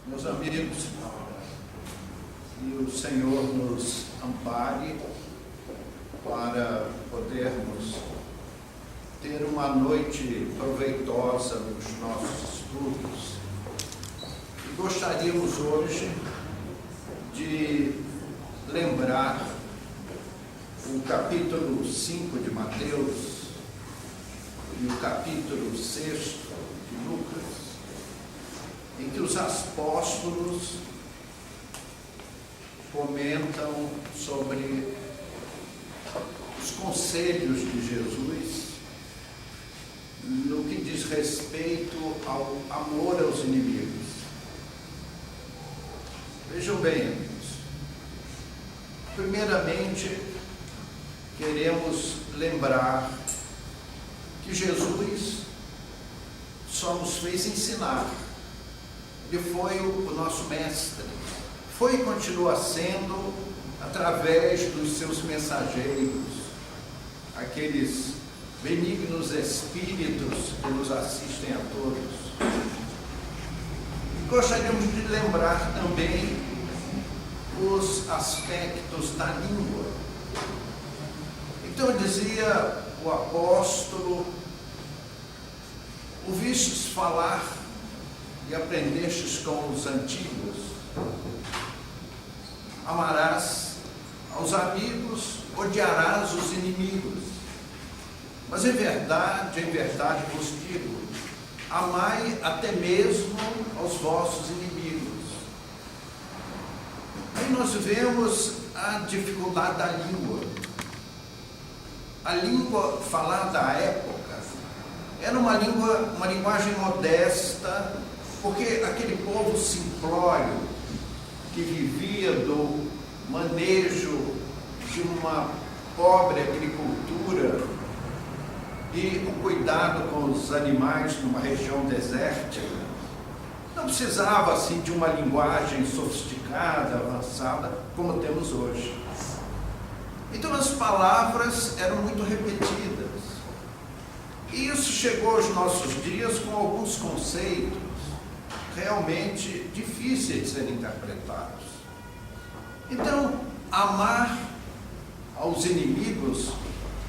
Meus amigos, que o Senhor nos ampare para podermos ter uma noite proveitosa nos nossos estudos. E gostaríamos hoje de lembrar o capítulo 5 de Mateus e o capítulo 6 de Lucas, em que os apóstolos comentam sobre os conselhos de Jesus no que diz respeito ao amor aos inimigos. Vejam bem, amigos, primeiramente queremos lembrar que Jesus só nos fez ensinar. Ele foi o nosso mestre, foi e continua sendo através dos seus mensageiros, aqueles benignos espíritos que nos assistem a todos. Gostaríamos de lembrar também os aspectos da língua. Então dizia o apóstolo: ouvistes falar e aprendestes com os antigos, amarás aos amigos, odiarás os inimigos. Mas em verdade vos digo, amai até mesmo aos vossos inimigos. Aí nós vemos a dificuldade da língua. A língua falada à época era uma linguagem modesta, porque aquele povo simplório que vivia do manejo de uma pobre agricultura e o cuidado com os animais numa região desértica, não precisava assim de uma linguagem sofisticada, avançada, como temos hoje. Então as palavras eram muito repetidas. E isso chegou aos nossos dias com alguns conceitos realmente difíceis de serem interpretados. Então, amar aos inimigos,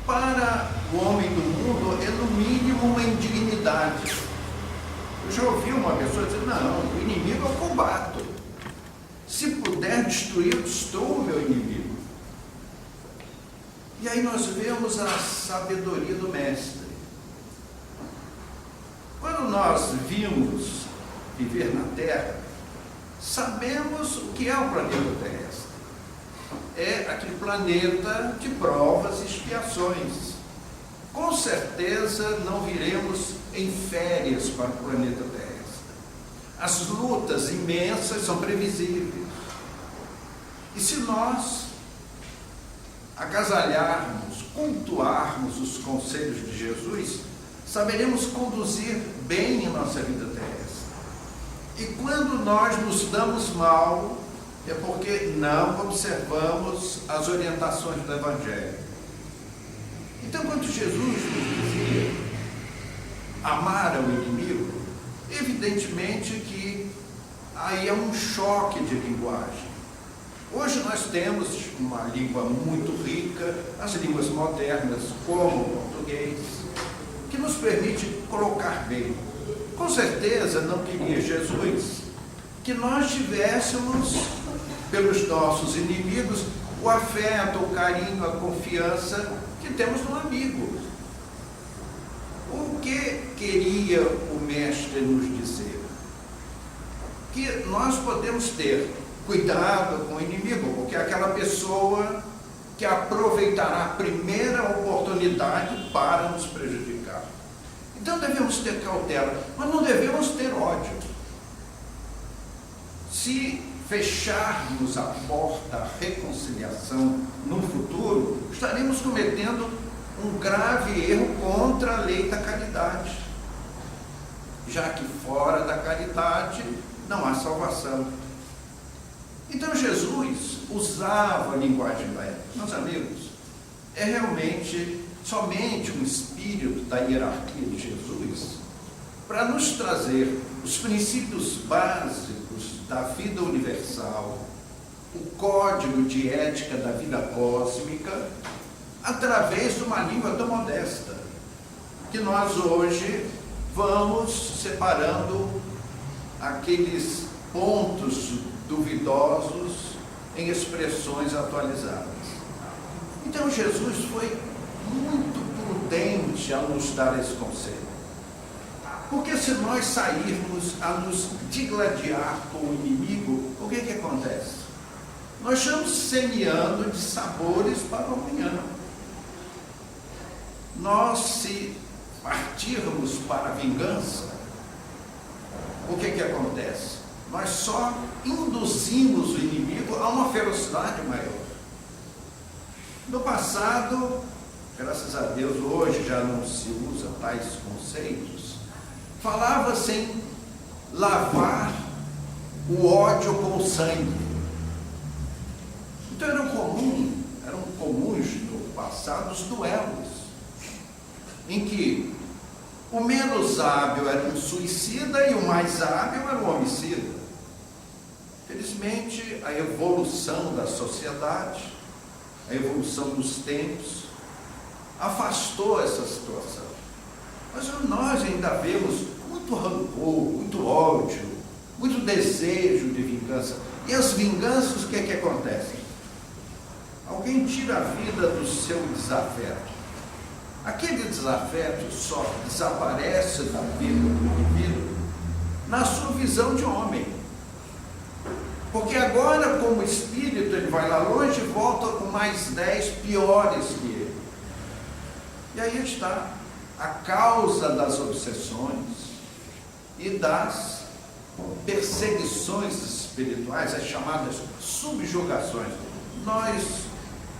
para o homem do mundo, é no mínimo uma indignidade. Eu já ouvi uma pessoa dizer: não, o inimigo eu combato. Se puder destruir, destrua o meu inimigo. E aí nós vemos a sabedoria do Mestre. Quando nós vimos viver na Terra, sabemos o que é o planeta terrestre. É aquele planeta de provas e expiações. Com certeza não viremos em férias para o planeta terrestre. As lutas imensas são previsíveis. E se nós agasalharmos, cultuarmos os conselhos de Jesus, saberemos conduzir bem a nossa vida terrestre. E quando nós nos damos mal, é porque não observamos as orientações do Evangelho. Então, quando Jesus nos dizia amar ao inimigo, evidentemente que aí é um choque de linguagem. Hoje nós temos uma língua muito rica, as línguas modernas, como o português, que nos permite colocar bem. Com certeza não queria Jesus que nós tivéssemos pelos nossos inimigos o afeto, o carinho, a confiança que temos no amigo. O que queria o Mestre nos dizer? Que nós podemos ter cuidado com o inimigo, porque é aquela pessoa que aproveitará a primeira oportunidade para nos prejudicar. Então devemos ter cautela, mas não devemos ter ódio. Se fecharmos a porta à reconciliação no futuro, estaremos cometendo um grave erro contra a lei da caridade, já que fora da caridade não há salvação. Então Jesus usava a linguagem da época. Meus amigos, é realmente somente um espírito da hierarquia de Jesus para nos trazer os princípios básicos da vida universal, o código de ética da vida cósmica, através de uma língua tão modesta, que nós hoje vamos separando aqueles pontos duvidosos em expressões atualizadas. Então Jesus foi muito prudente ao nos dar esse conselho. Porque se nós sairmos a nos digladiar com o inimigo, o que acontece? Nós estamos semeando de sabores para o amanhã. Nós, se partirmos para a vingança, o que acontece? Nós só induzimos o inimigo a uma ferocidade maior. No passado, graças a Deus, hoje já não se usa tais conceitos, falava-se em lavar o ódio com o sangue. Então eram comuns no passado os duelos, em que o menos hábil era um suicida e o mais hábil era um homicida. Felizmente, a evolução da sociedade, a evolução dos tempos, afastou essa situação. Mas nós ainda vemos muito rancor, muito ódio, muito desejo de vingança. E as vinganças, o que acontece? Alguém tira a vida do seu desafeto. Aquele desafeto só desaparece da vida do indivíduo na sua visão de homem. Porque agora, como espírito, ele vai lá longe e volta com mais 10 piores que ele. E aí está a causa das obsessões e das perseguições espirituais, as chamadas subjugações. Nós,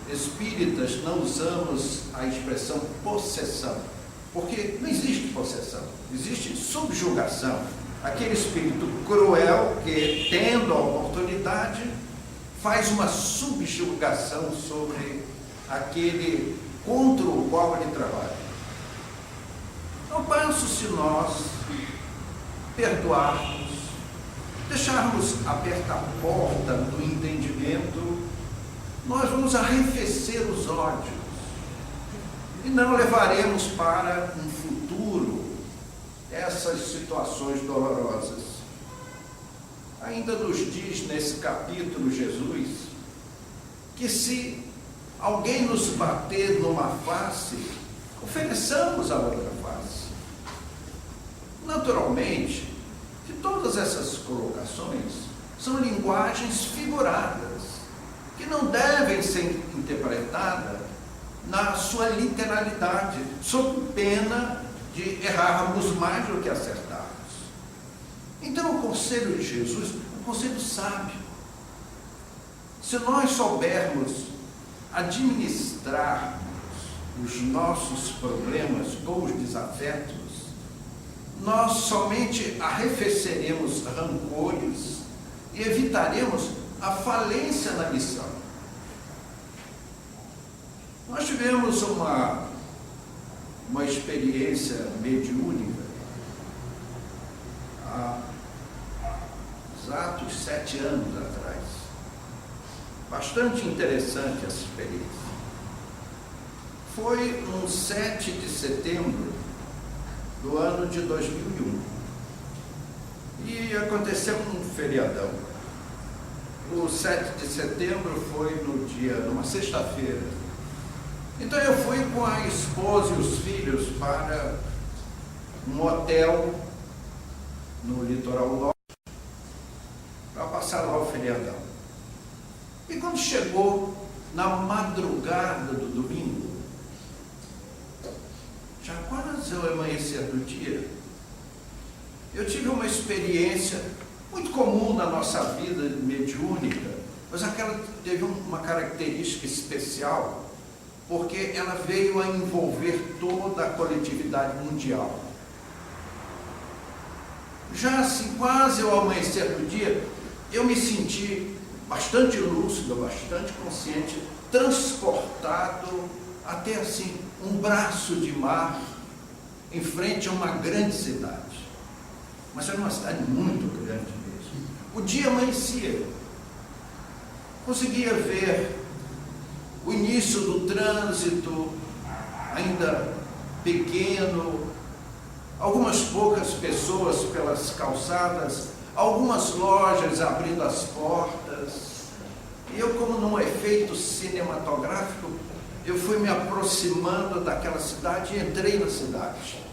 espíritas, não usamos a expressão possessão, porque não existe possessão, existe subjugação. Aquele espírito cruel que, tendo a oportunidade, faz uma subjugação sobre aquele contra o qual ele trabalha. Ao passo, se nós perdoarmos, deixarmos aberta a porta do entendimento, nós vamos arrefecer os ódios e não levaremos para um futuro essas situações dolorosas. Ainda nos diz nesse capítulo Jesus que se alguém nos bater numa face, ofereçamos a outra face. Naturalmente, que todas essas colocações são linguagens figuradas, que não devem ser interpretadas na sua literalidade, sob pena de errarmos mais do que acertarmos. Então, o conselho de Jesus é um conselho sábio. Se nós soubermos administrarmos os nossos problemas com os desafetos, nós somente arrefeceremos rancores e evitaremos a falência na missão. Nós tivemos uma experiência mediúnica há exatos 7 anos atrás. Bastante interessante essa experiência. Foi no 7 de setembro do ano de 2001. E aconteceu um feriadão. O 7 de setembro foi numa sexta-feira. Então eu fui com a esposa e os filhos para um hotel no litoral norte para passar lá o feriadão. E quando chegou na madrugada do domingo, já quase ao amanhecer do dia, eu tive uma experiência muito comum na nossa vida mediúnica, mas aquela teve uma característica especial, porque ela veio a envolver toda a coletividade mundial. Já assim, quase ao amanhecer do dia, eu me senti bastante lúcido, bastante consciente, transportado até assim um braço de mar em frente a uma grande cidade. mas era uma cidade muito grande mesmo. O dia amanhecia, conseguia ver o início do trânsito, ainda pequeno, algumas poucas pessoas pelas calçadas, algumas lojas abrindo as portas. E eu, como num efeito cinematográfico, eu fui me aproximando daquela cidade e entrei na cidade.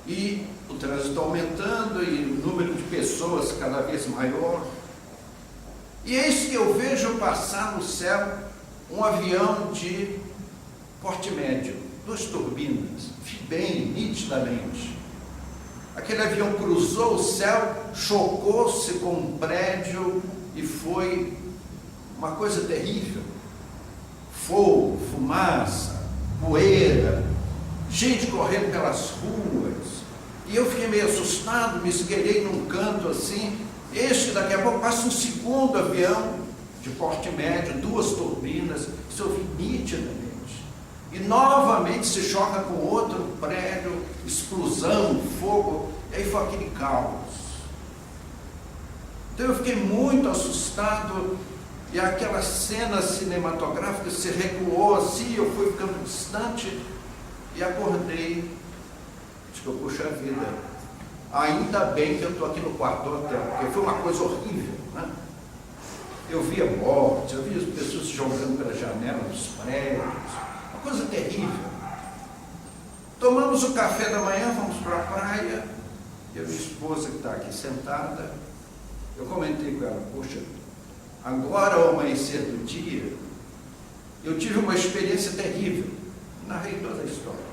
E o trânsito aumentando e o número de pessoas cada vez maior. E eis que eu vejo passar no céu um avião de porte médio, 2 turbinas, bem nitidamente. Aquele avião cruzou o céu, chocou-se com um prédio e foi uma coisa terrível. Fogo, fumaça, poeira, gente correndo pelas ruas. E eu fiquei meio assustado, me esgueirei num canto assim. Daqui a pouco passa um segundo avião de porte médio, 2 turbinas, isso eu vi nitidamente. E novamente se choca com outro prédio, explosão, fogo, e aí foi aquele caos. Então eu fiquei muito assustado, e aquela cena cinematográfica se recuou assim, eu fui ficando distante, e acordei. Acho que eu, puxa vida, ainda bem que eu estou aqui no quarto do hotel, porque foi uma coisa horrível, né? Eu via mortes, eu via as pessoas se jogando pela janela dos prédios, uma coisa terrível. Tomamos o café da manhã, fomos para a praia, eu e minha esposa que está aqui sentada, eu comentei com ela, poxa, agora ao amanhecer do dia, eu tive uma experiência terrível, narrei toda a história.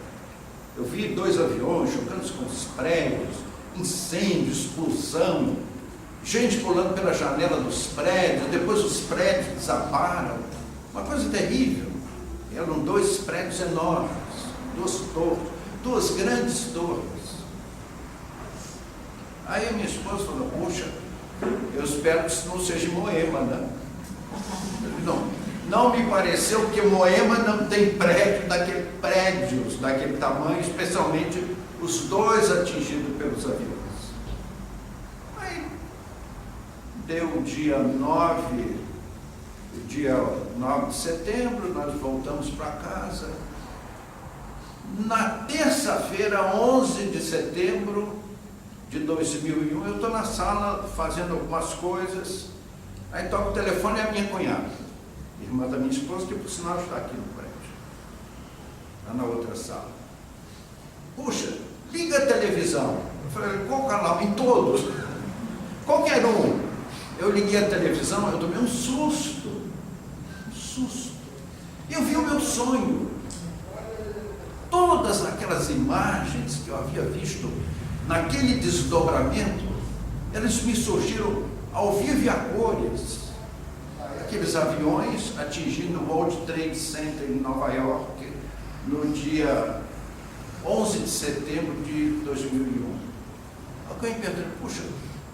Eu vi 2 aviões chocando com os prédios, incêndio, explosão, gente pulando pela janela dos prédios, depois os prédios desabaram, uma coisa terrível. Eram 2 prédios enormes, 2 torres, 2 grandes torres. Aí a minha esposa falou, poxa, eu espero que isso não seja Moema, né? Não me pareceu, porque Moema não tem prédios daquele tamanho, especialmente os 2 atingidos pelos aviões. Aí deu o dia 9 de setembro, nós voltamos para casa. Na terça-feira, 11 de setembro de 2001, eu estou na sala fazendo algumas coisas, aí toca o telefone, é a minha cunhada, irmã da minha esposa, que por sinal está aqui no prédio, lá na outra sala. Puxa, liga a televisão. Eu falei, qual canal? Em todos. Qualquer um. Eu liguei a televisão, eu tomei um susto. Eu vi o meu sonho. Todas aquelas imagens que eu havia visto naquele desdobramento, elas me surgiram ao vivo e a cores. Aqueles aviões atingindo o World Trade Center em Nova York no dia 11 de setembro de 2001. Alguém perguntou, puxa,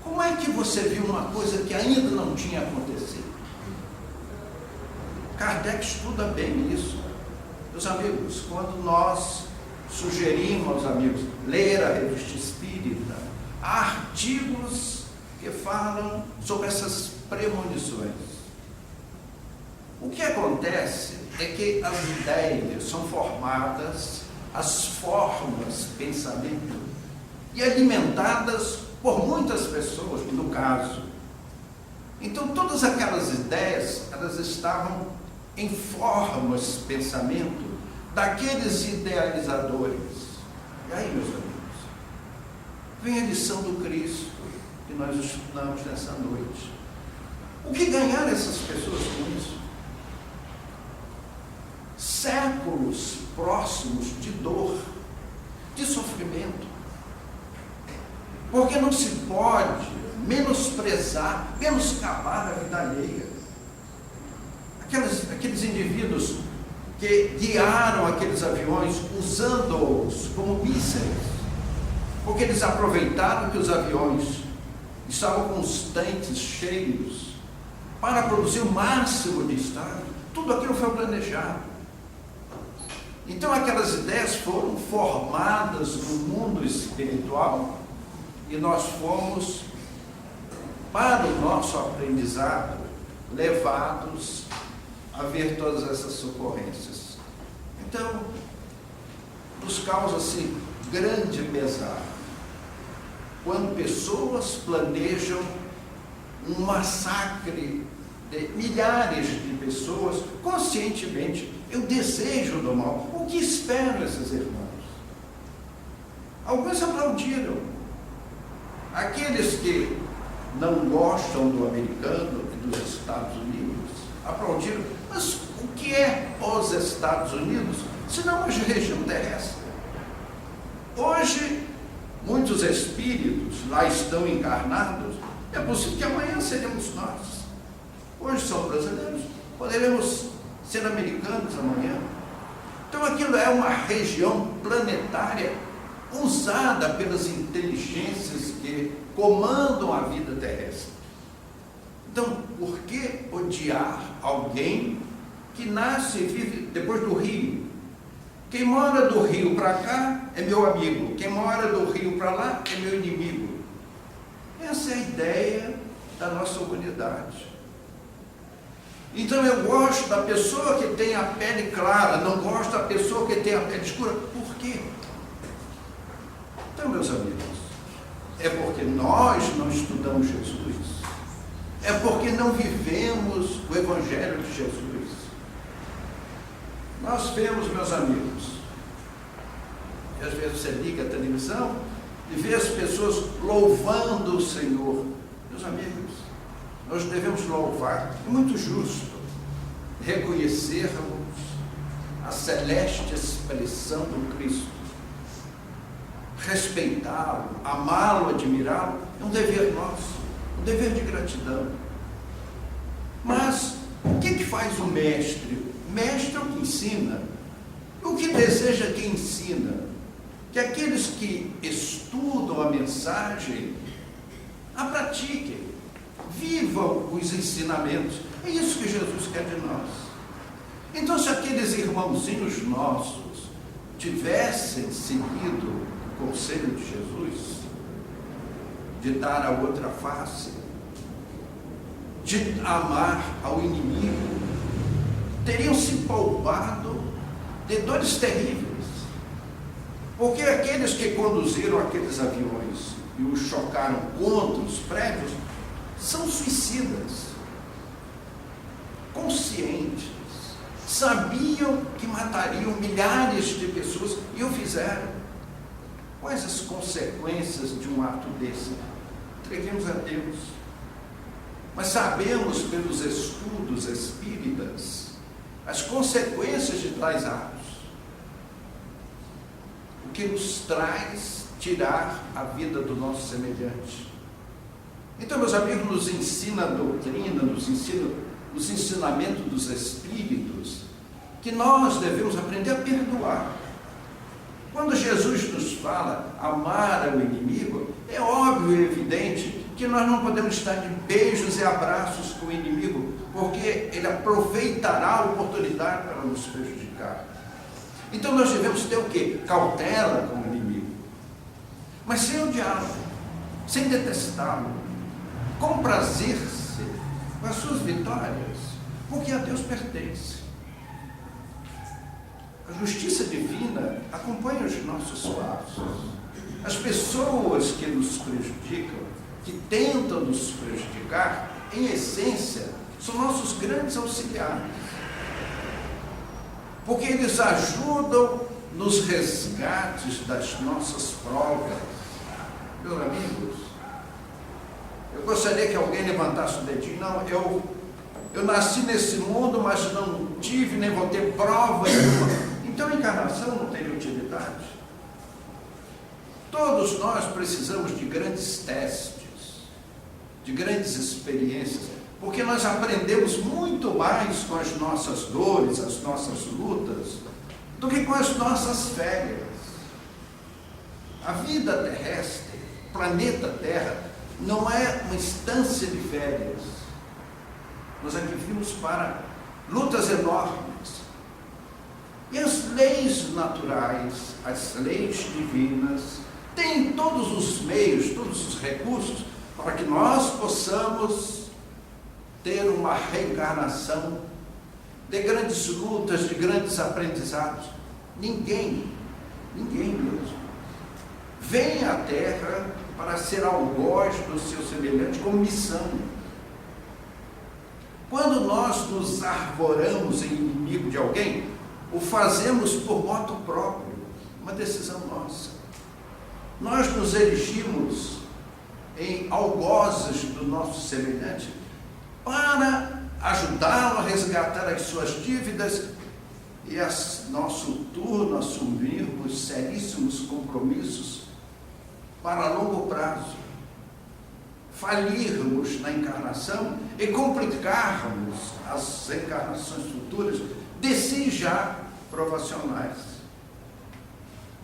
como é que você viu uma coisa que ainda não tinha acontecido? Kardec estuda bem isso. Meus amigos, quando nós sugerimos aos amigos ler a Revista Espírita, há artigos que falam sobre essas premonições. O que acontece é que as ideias são formadas, as formas de pensamento, e alimentadas por muitas pessoas, no caso. Então, todas aquelas ideias, elas estavam em formas de pensamento daqueles idealizadores. E aí, meus amigos, vem a lição do Cristo que nós estudamos nessa noite. O que ganharam essas pessoas com isso? Séculos próximos de dor, de sofrimento. Porque não se pode menosprezar, menoscabar a vida alheia. Aqueles indivíduos que guiaram aqueles aviões usando-os como mísseis, porque eles aproveitaram que os aviões estavam com os tanques cheios para produzir o máximo de estado. Tudo aquilo foi planejado. Então aquelas ideias foram formadas no mundo espiritual e nós fomos, para o nosso aprendizado, levados a ver todas essas ocorrências. Então, nos causa-se grande pesar quando pessoas planejam um massacre de milhares de pessoas conscientemente. Eu desejo do mal. O que esperam esses irmãos? Alguns aplaudiram. Aqueles que não gostam do americano e dos Estados Unidos aplaudiram. Mas o que é os Estados Unidos, se não uma região terrestre? Hoje, muitos espíritos lá estão encarnados. É possível que amanhã seremos nós. Hoje são brasileiros, poderemos ser americanos amanhã. Então aquilo é uma região planetária usada pelas inteligências que comandam a vida terrestre. Então, por que odiar alguém que nasce e vive depois do rio? Quem mora do rio para cá é meu amigo, quem mora do rio para lá é meu inimigo. Essa é a ideia da nossa humanidade. Então eu gosto da pessoa que tem a pele clara, não gosto da pessoa que tem a pele escura. Por quê? Então, meus amigos, é porque nós não estudamos Jesus, é porque não vivemos o Evangelho de Jesus. Nós vemos, meus amigos, e às vezes você liga a televisão e vê as pessoas louvando o Senhor. Meus amigos, nós devemos louvar, é muito justo reconhecermos a celeste expressão do Cristo, respeitá-lo, amá-lo, admirá-lo, é um dever nosso, um dever de gratidão. Mas o que faz o mestre? O mestre é o que ensina. O que deseja que ensina? Que aqueles que estudam a mensagem a pratiquem, vivam os ensinamentos. É isso que Jesus quer de nós. Então, se aqueles irmãozinhos nossos tivessem seguido o conselho de Jesus, de dar a outra face, de amar ao inimigo, teriam se poupado de dores terríveis. Porque aqueles que conduziram aqueles aviões e os chocaram contra os prédios são suicidas, conscientes, sabiam que matariam milhares de pessoas e o fizeram. Quais as consequências de um ato desse? Entreguemos a Deus. Mas sabemos pelos estudos espíritas as consequências de tais atos. O que nos traz tirar a vida do nosso semelhante. Então, meus amigos, nos ensina a doutrina, nos ensina os ensinamentos dos espíritos, que nós devemos aprender a perdoar. Quando Jesus nos fala amar ao inimigo, é óbvio e evidente que nós não podemos estar de beijos e abraços com o inimigo, porque ele aproveitará a oportunidade para nos prejudicar. Então nós devemos ter o quê? Cautela com o inimigo, mas sem odiá-lo, sem detestá-lo, comprazer-se com as suas vitórias, porque a Deus pertence. A justiça divina acompanha os nossos passos. As pessoas que nos prejudicam, que tentam nos prejudicar, em essência, são nossos grandes auxiliares. Porque eles ajudam nos resgates das nossas provas. Meus amigos, eu gostaria que alguém levantasse o dedinho. Não, eu nasci nesse mundo, mas não tive, nem vou ter prova nenhuma. Então a encarnação não tem utilidade. Todos nós precisamos de grandes testes, de grandes experiências, porque nós aprendemos muito mais com as nossas dores, as nossas lutas, do que com as nossas férias. A vida terrestre, planeta Terra, não é uma instância de férias. Nós aqui vimos para lutas enormes. E as leis naturais, as leis divinas, tem todos os meios, todos os recursos para que nós possamos ter uma reencarnação de grandes lutas, de grandes aprendizados. Ninguém mesmo vem à Terra para ser algoz do seu semelhante como missão. Quando nós nos arvoramos em inimigo de alguém, o fazemos por moto próprio, uma decisão nossa. Nós nos erigimos em algozes do nosso semelhante para ajudá-lo a resgatar as suas dívidas e nosso turno assumirmos seríssimos compromissos para longo prazo, falirmos na encarnação e complicarmos as encarnações futuras de si já provacionais.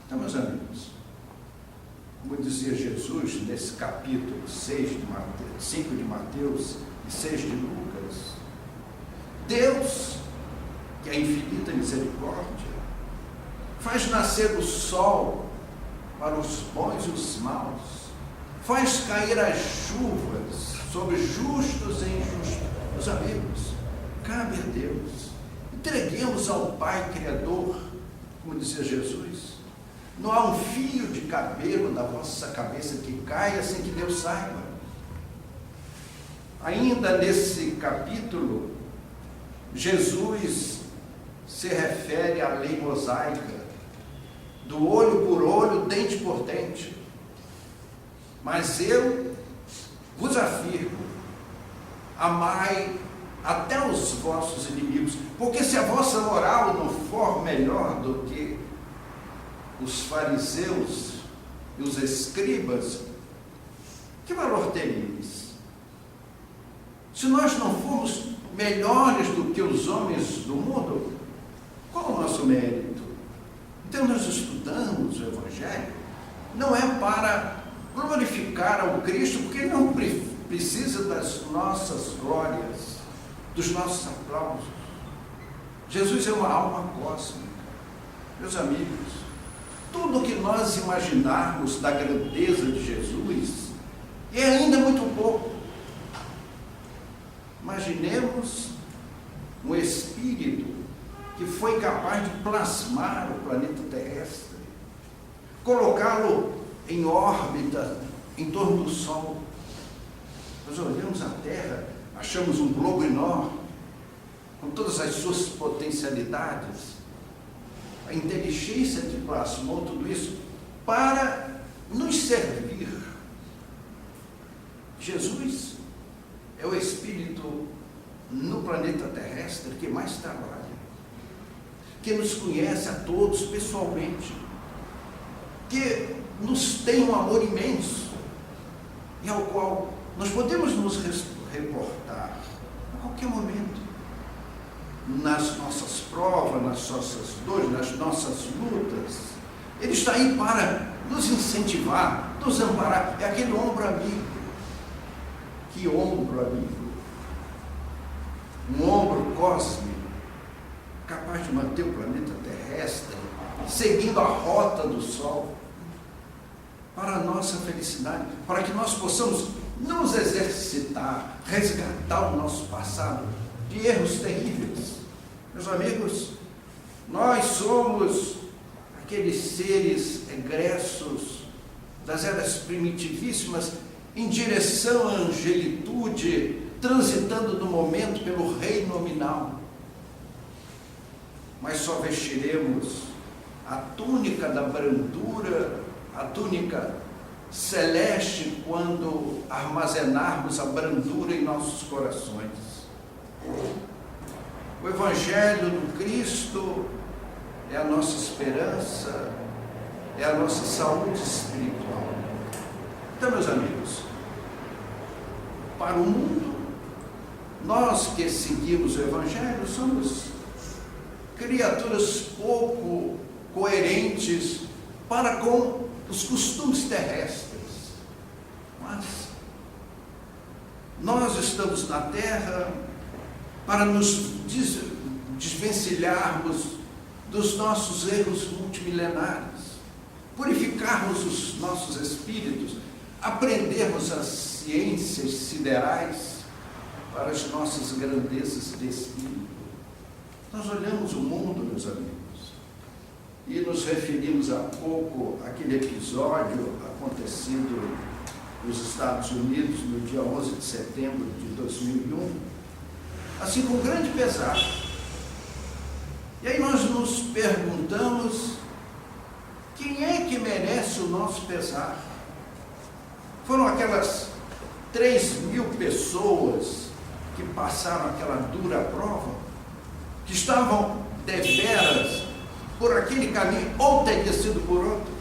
Então, meus amigos, como dizia Jesus nesse capítulo 5 de Mateus e 6 de Lucas, Deus, que é infinita misericórdia, faz nascer o sol para os bons e os maus, faz cair as chuvas sobre justos e injustos. Meus amigos, cabe a Deus. Entreguemos ao Pai Criador, como dizia Jesus. Não há um fio de cabelo da vossa cabeça que caia sem que Deus saiba. Ainda nesse capítulo, Jesus se refere à lei mosaica, do olho por olho, dente por dente. Mas eu vos afirmo, amai até os vossos inimigos, porque se a vossa moral não for melhor do que os fariseus e os escribas, que valor teríeis? Se nós não formos melhores do que os homens do mundo, qual o nosso mérito? Então nós estudamos o Evangelho, não é para glorificar ao Cristo, porque ele não precisa das nossas glórias, dos nossos aplausos. Jesus é uma alma cósmica. Meus amigos, tudo que nós imaginarmos da grandeza de Jesus é ainda muito pouco. Imaginemos um espírito que foi capaz de plasmar o planeta terrestre, colocá-lo em órbita em torno do Sol. Nós olhamos a Terra, achamos um globo enorme, com todas as suas potencialidades. A inteligência que plasmou tudo isso para nos servir. Jesus é o Espírito no planeta terrestre que mais trabalha, que nos conhece a todos pessoalmente, que nos tem um amor imenso e ao qual nós podemos nos reportar a qualquer momento, nas nossas provas, nas nossas dores, nas nossas lutas. Ele está aí para nos incentivar, nos amparar. É aquele ombro amigo. Que ombro amigo? Um ombro cósmico, capaz de manter o planeta terrestre seguindo a rota do Sol, para a nossa felicidade, para que nós possamos nos exercitar, resgatar o nosso passado de erros terríveis. Meus amigos, nós somos aqueles seres egressos das eras primitivíssimas em direção à angelitude, transitando no momento pelo reino nominal. Mas só vestiremos a túnica da brandura, a túnica celeste, quando armazenarmos a brandura em nossos corações. O Evangelho do Cristo é a nossa esperança, é a nossa saúde espiritual. Então, meus amigos, para o mundo, nós que seguimos o Evangelho somos criaturas pouco coerentes para com os costumes terrestres. Mas nós estamos na Terra para nos desvencilharmos dos nossos erros multimilenares. purificarmos os nossos espíritos, aprendermos as ciências siderais para as nossas grandezas de espírito. Nós olhamos o mundo, meus amigos, e nos referimos há pouco àquele episódio acontecido nos Estados Unidos no dia 11 de setembro de 2001, assim com grande pesar. E aí nós nos perguntamos, quem é que merece o nosso pesar? Foram aquelas 3.000 pessoas que passaram aquela dura prova, que estavam deveras por aquele caminho, ou teria sido por outro,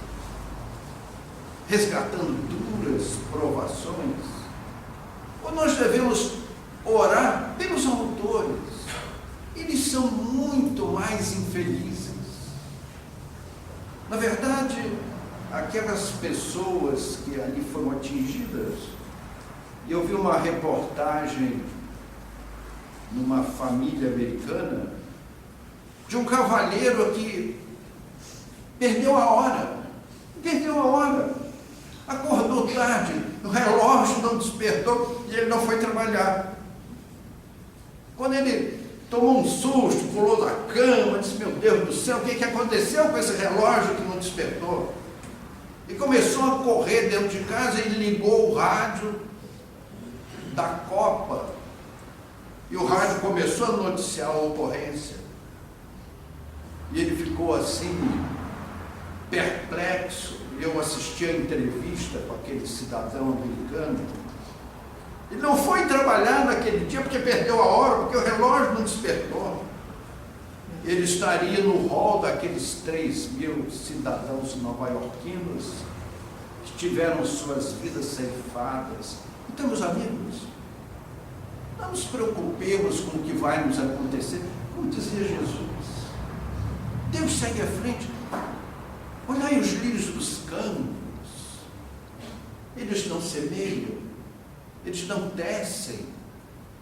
resgatando duras provações? Ou nós devemos orar pelos autores? Eles são muito mais infelizes. Na verdade, aquelas pessoas que ali foram atingidas, e eu vi uma reportagem numa família americana de um cavalheiro que perdeu a hora, acordou tarde, o relógio não despertou e ele não foi trabalhar. Quando ele tomou um susto, pulou da cama, disse: meu Deus do céu, o que aconteceu com esse relógio que não despertou? E começou a correr dentro de casa e ligou o rádio da Copa. E o rádio começou a noticiar a ocorrência. E ele ficou assim, perplexo. Eu assisti a entrevista com aquele cidadão americano. Ele não foi trabalhar naquele dia porque perdeu a hora, porque o relógio não despertou. Ele estaria no rol daqueles 3.000 cidadãos nova-iorquinos que tiveram suas vidas ceifadas. Então, meus amigos, não nos preocupemos com o que vai nos acontecer. Como dizia Jesus, Deus segue à frente. Olhai os lírios dos campos, eles não semeiam, eles não tecem,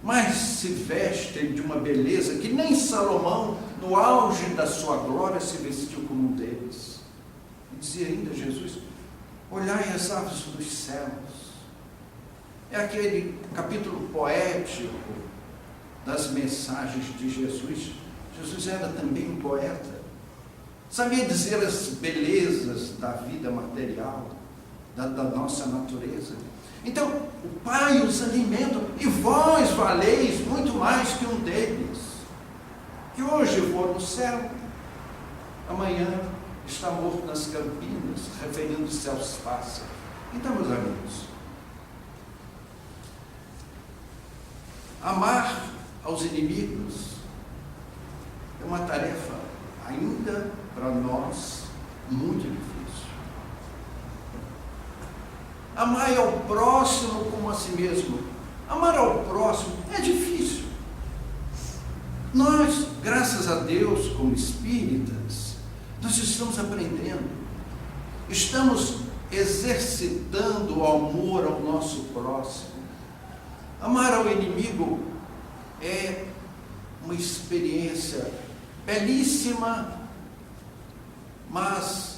mas se vestem de uma beleza que nem Salomão, no auge da sua glória, se vestiu como um deles. E dizia ainda Jesus: olhai as aves dos céus. É aquele capítulo poético das mensagens de Jesus. Jesus era também um poeta. Sabia dizer as belezas da vida material, da nossa natureza. Então, o Pai os alimenta, e vós valeis muito mais que um deles, que hoje for no céu, amanhã está morto nas campinas, referindo-se aos pássaros. Então, meus amigos, amar aos inimigos é uma tarefa ainda para nós muito difícil. Amar ao próximo como a si mesmo. Amar ao próximo é difícil. Nós, graças a Deus, como espíritas, nós estamos aprendendo. Estamos exercitando o amor ao nosso próximo. Amar ao inimigo é uma experiência belíssima, mas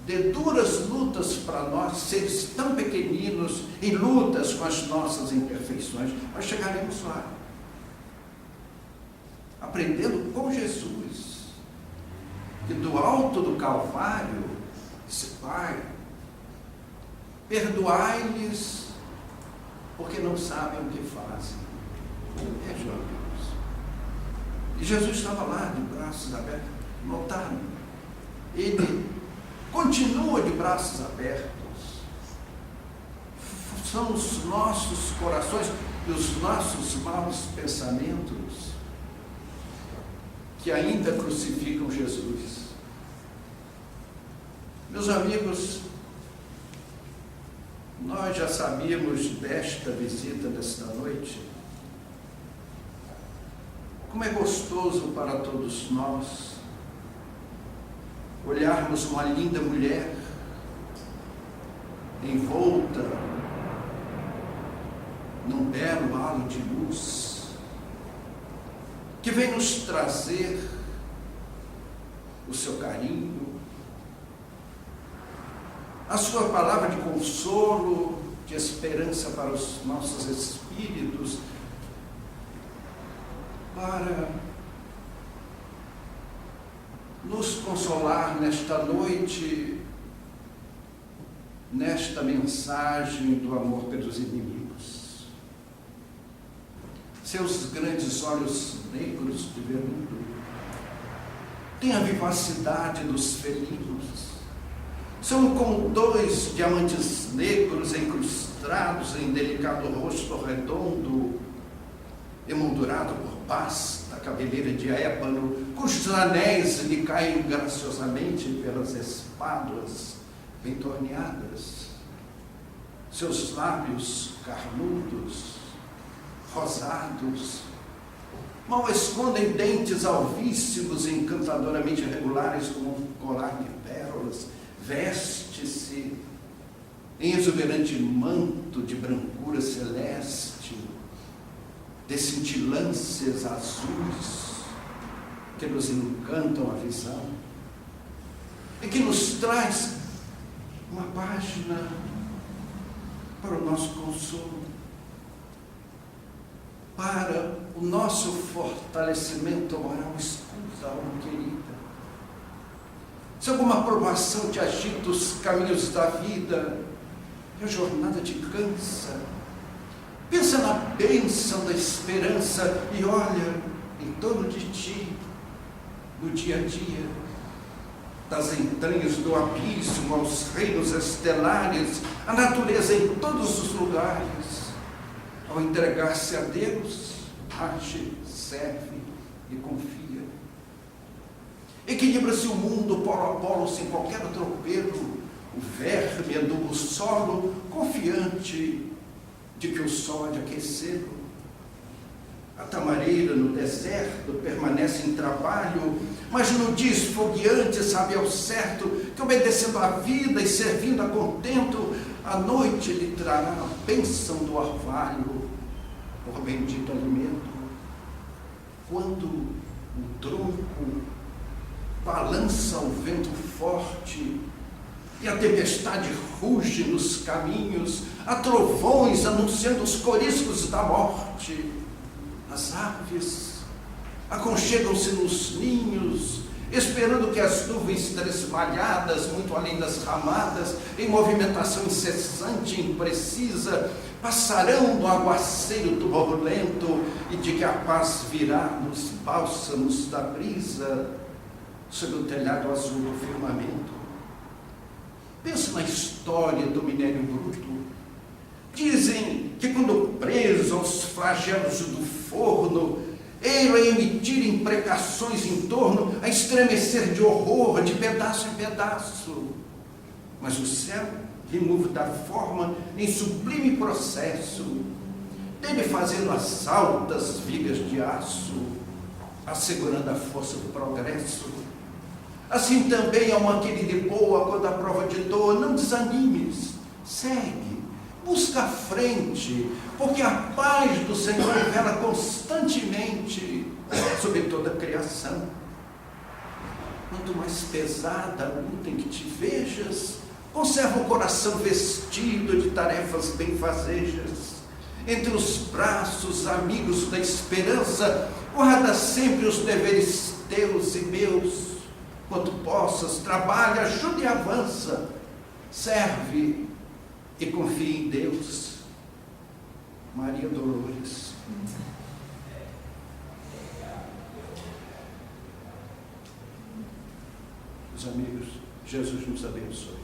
de duras lutas para nós, seres tão pequeninos, em lutas com as nossas imperfeições. Nós chegaremos lá, aprendendo com Jesus, que do alto do Calvário disse: Pai, perdoai-lhes, porque não sabem o que fazem. Vejam, amigos. E Jesus estava lá, de braços abertos. Notaram? Ele continua de braços abertos. São os nossos corações e os nossos maus pensamentos que ainda crucificam Jesus. Meus amigos, nós já sabíamos desta visita desta noite. Como é gostoso para todos nós olharmos uma linda mulher envolta num belo halo de luz, que vem nos trazer o seu carinho, a sua palavra de consolo, de esperança para os nossos espíritos, para nos consolar nesta noite, nesta mensagem do amor pelos inimigos. Seus grandes olhos negros de veludo têm a vivacidade dos felinos. São como 2 diamantes negros incrustados em delicado rosto redondo, emoldurado por pasta, cabeleira de ébano, cujos anéis lhe caem graciosamente pelas espáduas bem torneadas. Seus lábios carnudos, rosados, mal escondem dentes alvíssimos e encantadoramente regulares como um colar de pérolas. Veste-se em exuberante manto de brancura celeste, de cintilâncias azuis que nos encantam a visão e que nos traz uma página para o nosso consolo, para o nosso fortalecimento moral. Escuta, alma querida, se alguma provação te agita os caminhos da vida e a jornada te cansa, pensa na bênção da esperança e olha em torno de ti, no dia a dia, das entranhas do abismo aos reinos estelares, a natureza em todos os lugares. Ao entregar-se a Deus, age, serve e confia. Equilibra-se o mundo polo a polo sem qualquer atropelo. O verme aduba o solo, confiante de que o sol há de aquecê-lo. A tamareira no deserto permanece em trabalho, mas no dia esfogueante sabe ao certo que, obedecendo à vida e servindo a contento, a noite lhe trará a bênção do orvalho, por bendito alimento. Quando o tronco balança o vento forte e a tempestade ruge nos caminhos, há trovões anunciando os coriscos da morte. As aves aconchegam-se nos ninhos, esperando que as nuvens tresmalhadas, muito além das ramadas, em movimentação incessante e imprecisa, passarão do aguaceiro turbulento e de que a paz virá nos bálsamos da brisa, sob o telhado azul do firmamento. Pensa na história do minério bruto. Dizem que quando preso aos flagelos do forno, ele a emitir imprecações em torno, a estremecer de horror, de pedaço em pedaço. Mas o céu remove da forma em sublime processo, dele fazendo as altas vigas de aço, assegurando a força do progresso. Assim também, alma querida e boa, quando a prova de dor, não desanimes, segue, busca a frente, porque a paz do Senhor vela constantemente sobre toda a criação. Quanto mais pesada a luta em que te vejas, conserva o coração vestido de tarefas benfazejas. Entre os braços amigos da esperança, guarda sempre os deveres teus e meus. Quanto possas, trabalha, ajuda e avança, serve e confia em Deus. Maria Dolores. Meus amigos, Jesus nos abençoe.